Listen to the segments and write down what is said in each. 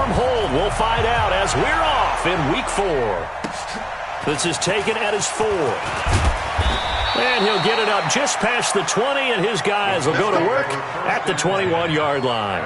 from hold? We'll find out as we're off in week 4. This is taken at his 4. And he'll get it up just past the 20, and his guys will go to work at the 21-yard line.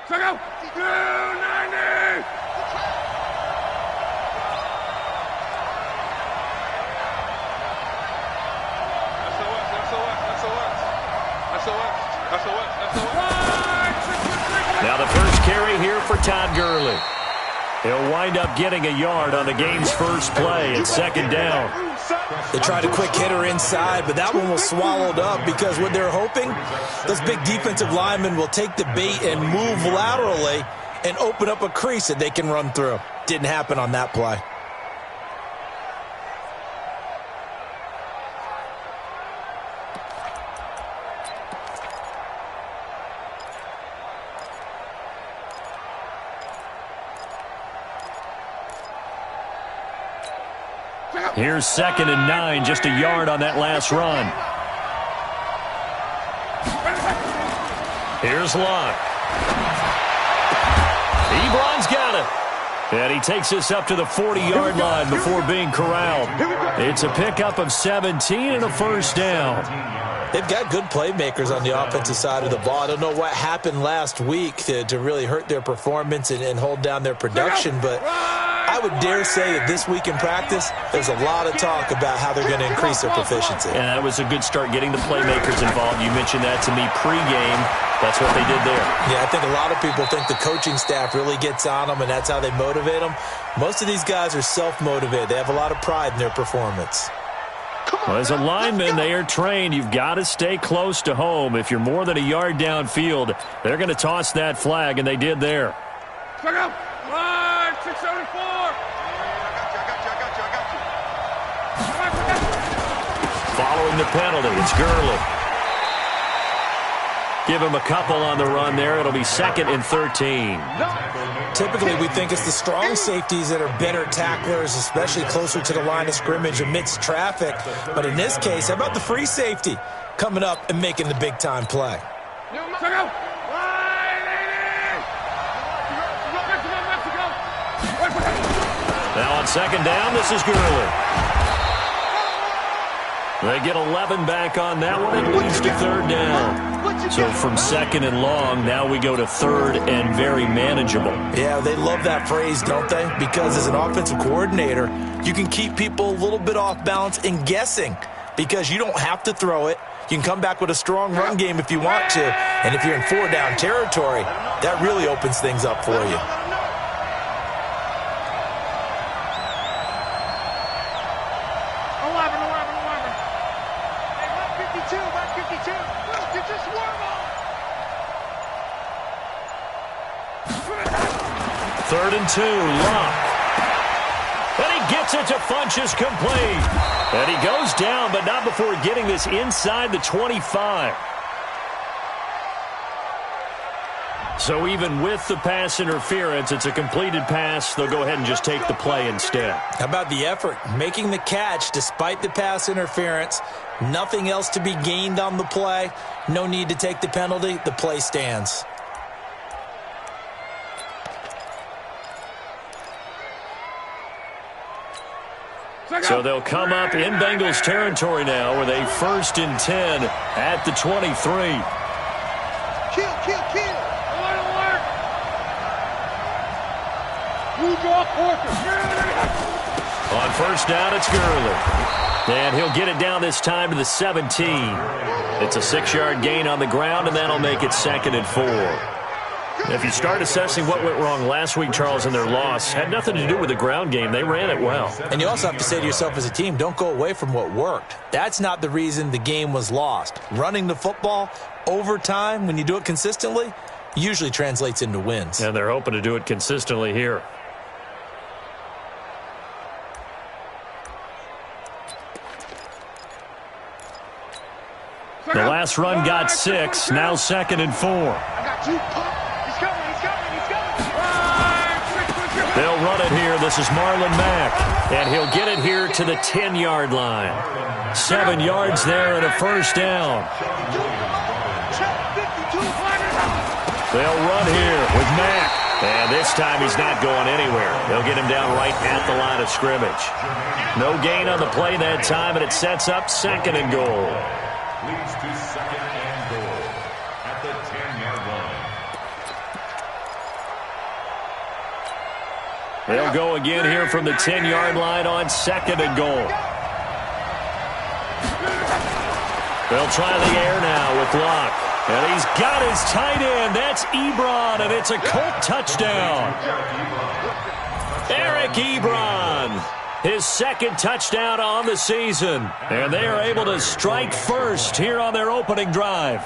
Check out! 290! Now the first carry here for Todd Gurley. He'll wind up getting a yard on the game's first play at second down. They tried a quick hitter inside, but that one was swallowed up because what they're hoping, those big defensive linemen will take the bait and move laterally and open up a crease that they can run through. Didn't happen on that play. Here's 2nd and 9, just a yard on that last run. Here's Locke. Ebron's got it. And he takes this up to the 40-yard line before being corralled. It's a pickup of 17 and a first down. They've got good playmakers on the offensive side of the ball. I don't know what happened last week to really hurt their performance and hold down their production, but I would dare say that this week in practice, there's a lot of talk about how they're going to increase their proficiency. And that was a good start, getting the playmakers involved. You mentioned that to me pregame. That's what they did there. Yeah, I think a lot of people think the coaching staff really gets on them, and that's how they motivate them. Most of these guys are self-motivated. They have a lot of pride in their performance. Well, as a lineman, they are trained. You've got to stay close to home. If you're more than a yard downfield, they're going to toss that flag, and they did there. Check out! Line 674! Following the penalty, it's Gurley. Give him a couple on the run there. It'll be 2nd and 13. Typically, we think it's the strong safeties that are better tacklers, especially closer to the line of scrimmage amidst traffic. But in this case, how about the free safety coming up and making the big-time play? Check out! Now on 2nd down, this is Gurley. They get 11 back on that one and leads to 3rd down. So from 2nd and long, now we go to 3rd and very manageable. Yeah, they love that phrase, don't they? Because as an offensive coordinator, you can keep people a little bit off balance and guessing. because you don't have to throw it. You can come back with a strong run game if you want to. And if you're in 4-down territory, that really opens things up for you. Third and 2, Locke. And he gets it to Funchess complete. And he goes down, but not before getting this inside the 25. So even with the pass interference, it's a completed pass. They'll go ahead and just take the play instead. How about the effort? Making the catch despite the pass interference. Nothing else to be gained on the play. No need to take the penalty. The play stands. So they'll come up in Bengals territory now with a 1st and 10 at the 23. Kill. Alert. Blue draw quarter. On 1st down, it's Gurley. And he'll get it down this time to the 17. It's a 6-yard gain on the ground, and that'll make it 2nd and 4. If you start assessing what went wrong last week, Charles, in their loss, had nothing to do with the ground game. They ran it well. And you also have to say to yourself as a team, don't go away from what worked. That's not the reason the game was lost. Running the football over time, when you do it consistently, usually translates into wins. And they're hoping to do it consistently here. The last run got 6, now 2nd and 4. They'll run it here. This is Marlon Mack. And he'll get it here to the 10-yard line. 7 yards there and a 1st down. They'll run here with Mack. And this time he's not going anywhere. They'll get him down right at the line of scrimmage. No gain on the play that time, and it sets up 2nd and goal. Leads to 2nd and goal at the 10-yard line. They'll go again here from the 10-yard line on 2nd and goal. They'll try the air now with Locke. And he's got his tight end. That's Ebron, and it's a Colt touchdown. Eric Ebron. His 2nd touchdown on the season. And they are able to strike first here on their opening drive.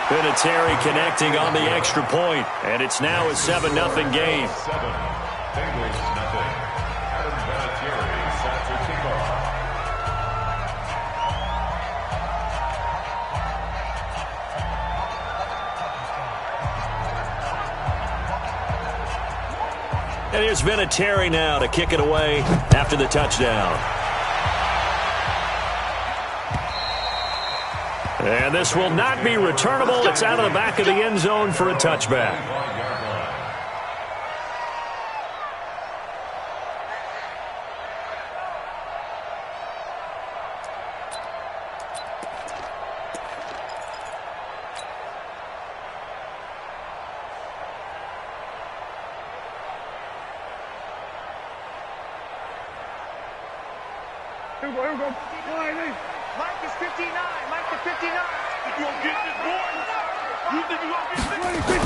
Vinatieri connecting on the extra point. And it's now a 7-0 game. 7, Bengals nothing. Adam Vinatieri set to kick off. And here's Vinatieri now to kick it away after the touchdown. And this will not be returnable. It's out of the back of the end zone for a touchback. Here we go. Mike is 59. Mike to 59. You gonna get this, boy? You think you gonna get this?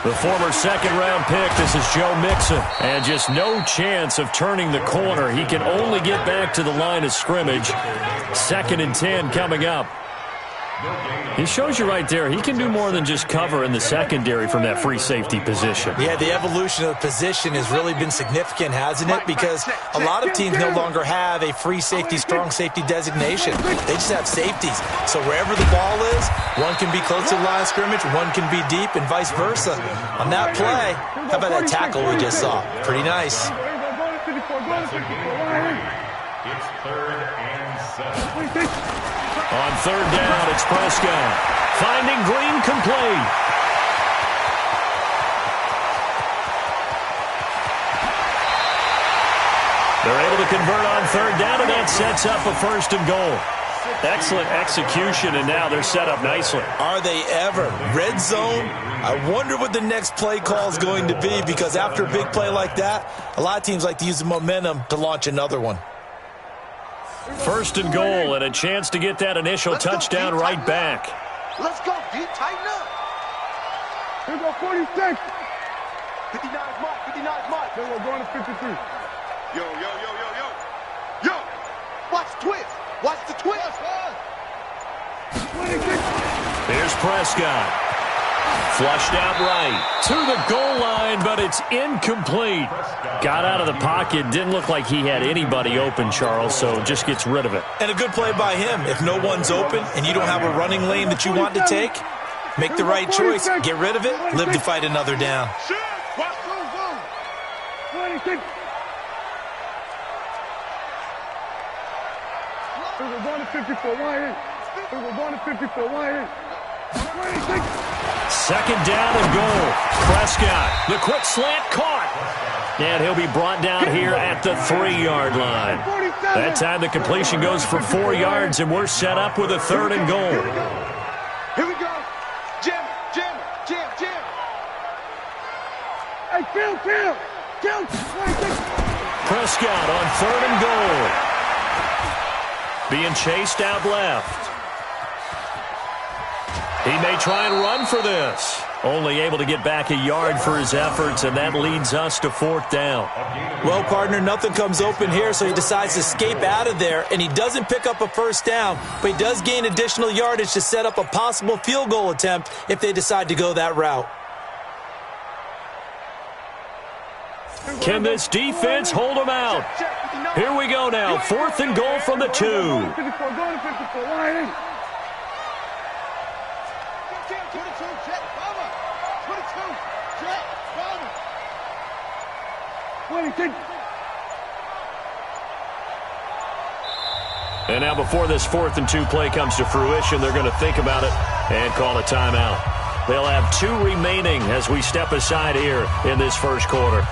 The former 2nd-round pick, this is Joe Mixon. And just no chance of turning the corner. He can only get back to the line of scrimmage. 2nd and 10 coming up. He shows you right there, he can do more than just cover in the secondary from that free safety position. Yeah, the evolution of the position has really been significant, hasn't it? Because a lot of teams no longer have a free safety, strong safety designation. They just have safeties. So wherever the ball is, one can be close to the line of scrimmage, one can be deep, and vice versa. On that play, how about that tackle we just saw? Pretty nice. It's 3rd and 7. On 3rd down, it's Prescott. Finding Green complete. They're able to convert on 3rd down, and that sets up a 1st and goal. Excellent execution, and now they're set up nicely. Are they ever? Red zone? I wonder what the next play call is going to be, because after a big play like that, a lot of teams like to use the momentum to launch another one. First and goal, and a chance to get that initial touchdown right back. Let's go, D. Tighten up. Here we go, 46. 59 is Mike. 59 is Mike. Then we're going to 53. Yo. Yo. Watch the twist. Watch the twist. 26. Here's Prescott. Flushed out right to the goal line, but it's incomplete. Got out of the pocket. Didn't look like he had anybody open, Charles, so just gets rid of it. And a good play by him. If no one's open and you don't have a running lane that you want to take, make the right choice. Get rid of it. Live to fight another down. 26. We're going to 54. Wide in. We're going to 54. Wide in. 26. Second down and goal. Prescott, the quick slant caught. And he'll be brought down here at the 3-yard line. That time the completion goes for 4 yards, and we're set up with a 3rd and goal. Here we go. Jim. Hey, Kill. 26. Prescott on 3rd and goal. Being chased out left. He may try and run for this. Only able to get back a yard for his efforts, and that leads us to 4th down. Well, partner, nothing comes open here, so he decides to escape out of there, and he doesn't pick up a 1st down, but he does gain additional yardage to set up a possible field goal attempt if they decide to go that route. Can this defense hold him out? Here we go now. 4th and goal from the 2. Going to 54. Wide in. 22, jet, bomber. 22, jet, bomber. 26. And now before this 4th and 2 play comes to fruition, they're going to think about it and call a timeout. They'll have 2 remaining as we step aside here in this first quarter.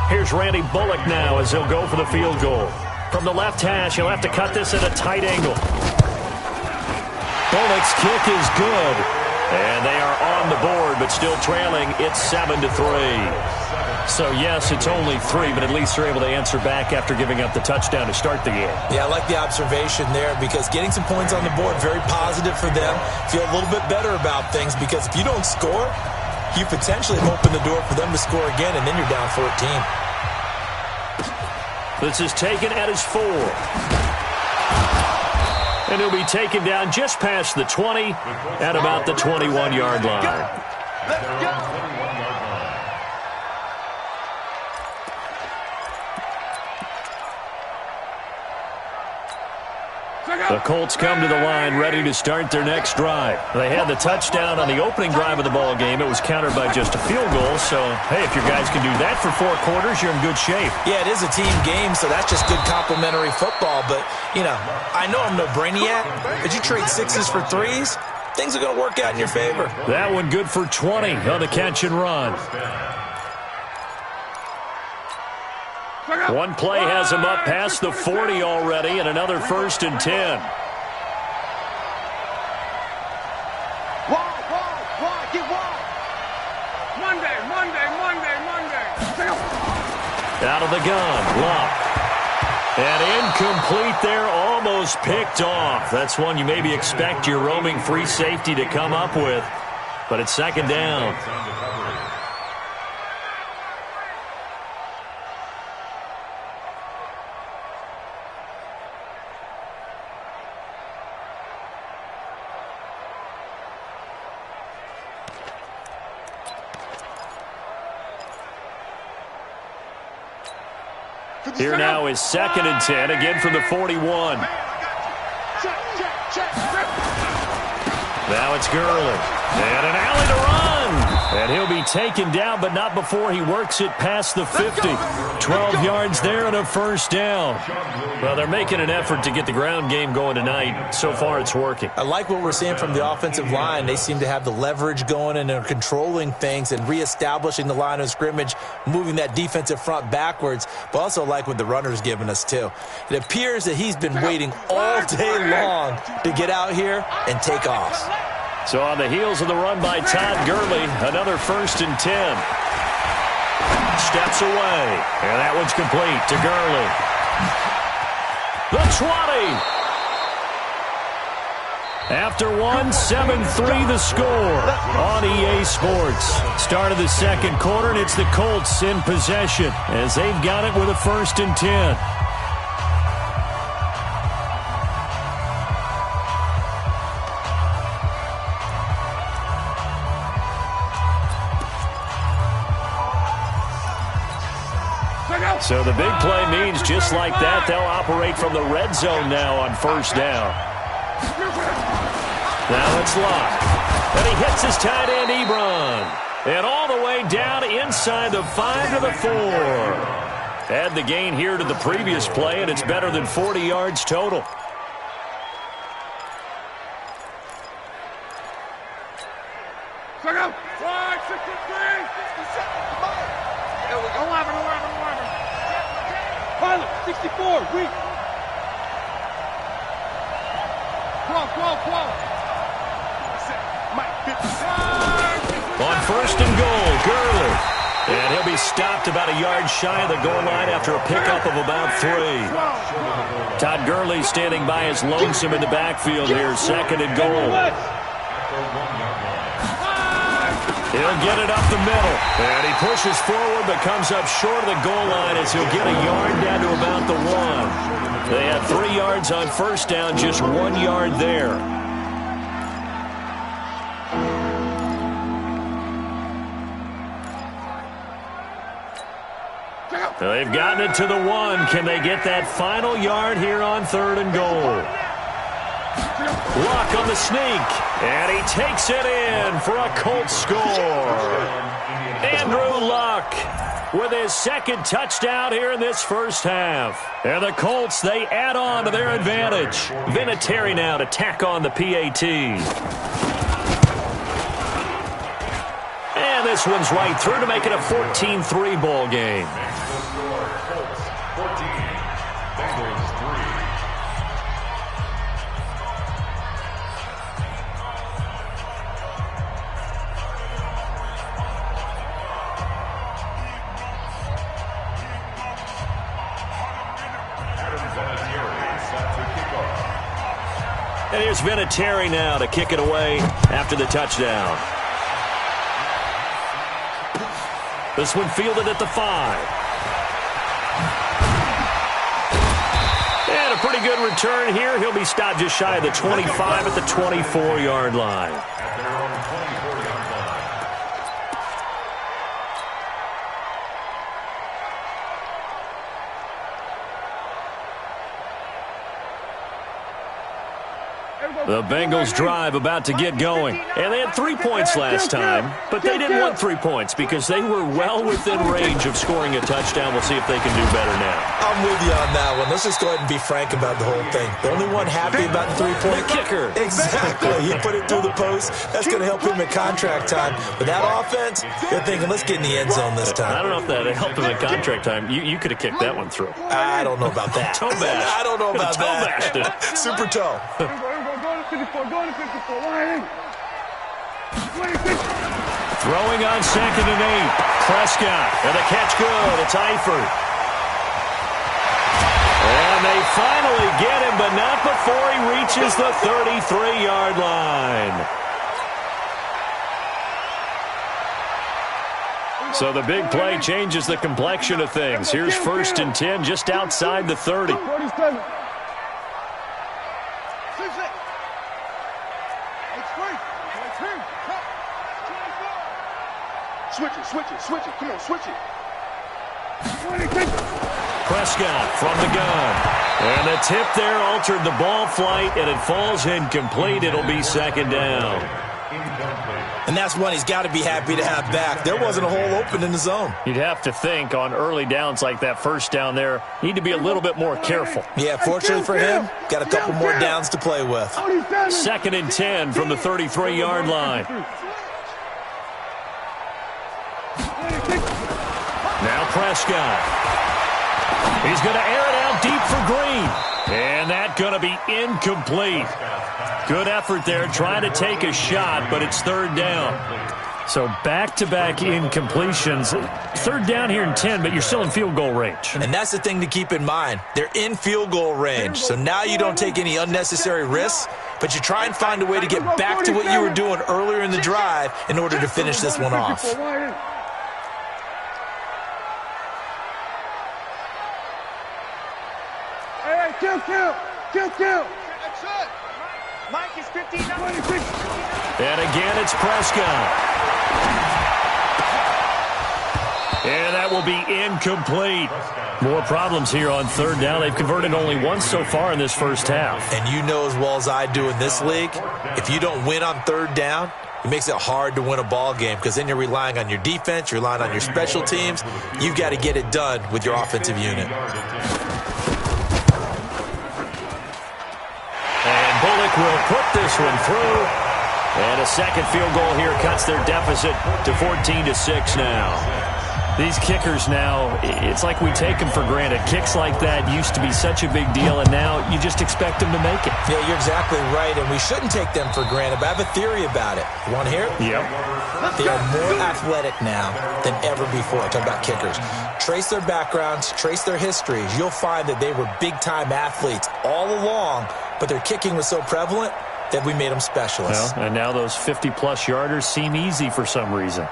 Here's Randy Bullock now as he'll go for the field goal. From the left hash, he'll have to cut this at a tight angle. Bullock's kick is good. And they are on the board, but still trailing. It's 7-3. So, yes, it's only 3, but at least they're able to answer back after giving up the touchdown to start the game. Yeah, I like the observation there, because getting some points on the board, very positive for them. Feel a little bit better about things, because if you don't score, you potentially open the door for them to score again, and then you're down 14. This is taken at his 4. And he'll be taken down just past the 20 at about the 21-yard line. Let's go. The Colts come to the line ready to start their next drive. They had the touchdown on the opening drive of the ball game. It was countered by just a field goal. So, hey, if your guys can do that for 4 quarters, you're in good shape. Yeah, it is a team game, so that's just good complimentary football. But, you know, I know I'm no brainiac, but you trade 6s for 3s, things are going to work out in your favor. That one good for 20 on the catch and run. One play has him up past the 40 already, and another 1st and 10. Wide, get wide. Monday. Out of the gun, Luck. And incomplete there, almost picked off. That's one you maybe expect your roaming free safety to come up with, but it's 2nd down. Here now is 2nd and 10, again from the 41. Now it's Gurley. And an alley to run. And he'll be taken down, but not before he works it past the 50. 12 yards there and a first down. Well, they're making an effort to get the ground game going tonight. So far, it's working. I like what we're seeing from the offensive line. They seem to have the leverage going, and they're controlling things and reestablishing the line of scrimmage, moving that defensive front backwards, but also like what the runner's giving us, too. It appears that he's been waiting all day long to get out here and take off. So on the heels of the run by Todd Gurley, another 1st and 10. Steps away, and that one's complete to Gurley. The 20. After one, 7-3 the score on EA Sports. Start of the second quarter, and it's the Colts in possession as they've got it with a 1st and 10. So the big play means just like that, they'll operate from the red zone now on 1st down. Now it's Luck. And he hits his tight end, Ebron. And all the way down inside the 5 to the 4. Add the gain here to the previous play, and it's better than 40 yards total. Check out. 5, 63, 67. Come on. There we go. 11. Pilot, 64, weak. 12. On 1st and goal, Gurley. And he'll be stopped about a yard shy of the goal line after a pickup of about 3. Todd Gurley standing by his lonesome in the backfield here, 2nd and goal. He'll get it up the middle. And he pushes forward but comes up short of the goal line as he'll get a yard down to about the 1. They had 3 yards on 1st down, just 1 yard there. They've gotten it to the 1. Can they get that final yard here on 3rd and goal? Luck on the sneak, and he takes it in for a Colts score. Andrew Luck with his 2nd touchdown here in this first half. And the Colts, they add on to their advantage. Vinatieri now to tack on the PAT. And this one's right through to make it a 14-3 ball game. Colts 14, Bengals 3. And here's Vinatieri now to kick it away after the touchdown. This one fielded at the 5. And a pretty good return here. He'll be stopped just shy of the 25 at the 24-yard line. At their own 24-yard line. The Bengals drive about to get going. And they had 3 points last time, but they didn't want 3 points because they were well within range of scoring a touchdown. We'll see if they can do better now. I'm with you on that one. Let's just go ahead and be frank about the whole thing. The only one happy about the 3-point kicker. Exactly. He put it through the post. That's going to help him in contract time. But that offense, they're thinking, let's get in the end zone this time. I don't know if that helped him in contract time. You could have kicked that one through. I don't know about that. Toe bash. I don't know about toe that. Toe bashed it. Super toe. Going to 54, wide. 26. Throwing on 2nd and 8. Prescott. And the catch good. It's Eifert. And they finally get him, but not before he reaches the 33-yard line. So the big play changes the complexion of things. Here's 1st and 10 just outside the 30. 47. Switch it. Come on, switch it. 26. Prescott from the gun. And the tip there altered the ball flight, and it falls incomplete. It'll be 2nd down. Incomplete. And that's one he's got to be happy to have back. There wasn't a hole open in the zone. You'd have to think on early downs like that first down there, need to be a little bit more careful. Yeah, fortunately for him, got a couple more downs to play with. 2nd and 10 from the 33-yard line. Now Prescott. He's going to air it out deep for Green. And that's going to be incomplete. Good effort there, trying to take a shot, but it's 3rd down. So back-to-back incompletions. 3rd down here in 10, but you're still in field goal range. And that's the thing to keep in mind. They're in field goal range. So now you don't take any unnecessary risks, but you try and find a way to get back to what you were doing earlier in the drive in order to finish this one off. Hey, kill. That's it. Mike is 59. And again, it's Prescott. And that will be incomplete. More problems here on 3rd down. They've converted only once so far in this first half. And you know as well as I do in this league, if you don't win on 3rd down, it makes it hard to win a ball game because then you're relying on your defense, you're relying on your special teams. You've got to get it done with your offensive unit. And Bullock will put this one through. And a second field goal here cuts their deficit to 14-6 now. These kickers now, it's like we take them for granted. Kicks like that used to be such a big deal, and now you just expect them to make it. Yeah, you're exactly right, and we shouldn't take them for granted, but I have a theory about it. You want to hear it? Yep. They are more athletic now than ever before. I talk about kickers. Trace their backgrounds, trace their histories. You'll find that they were big-time athletes all along, but their kicking was so prevalent that we made them specialists. Well, and now those 50-plus yarders seem easy for some reason.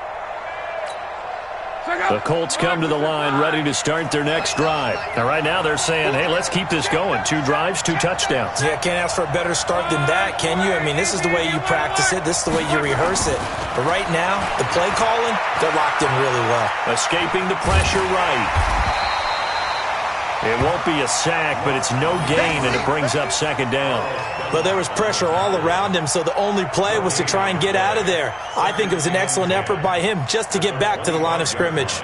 The Colts come to the line ready to start their next drive. Now, right now they're saying, hey, let's keep this going. 2 drives, 2 touchdowns. Yeah, can't ask for a better start than that, can you? I mean, this is the way you practice it. This is the way you rehearse it. But right now, the play calling, they're locked in really well. Escaping the pressure right. It won't be a sack, but it's no gain, and it brings up 2nd down. But there was pressure all around him, so the only play was to try and get out of there. I think it was an excellent effort by him just to get back to the line of scrimmage.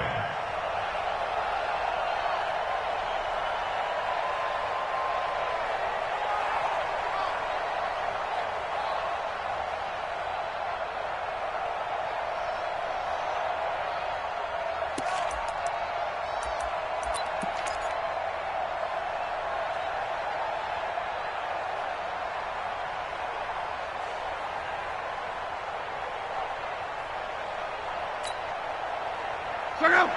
Check out.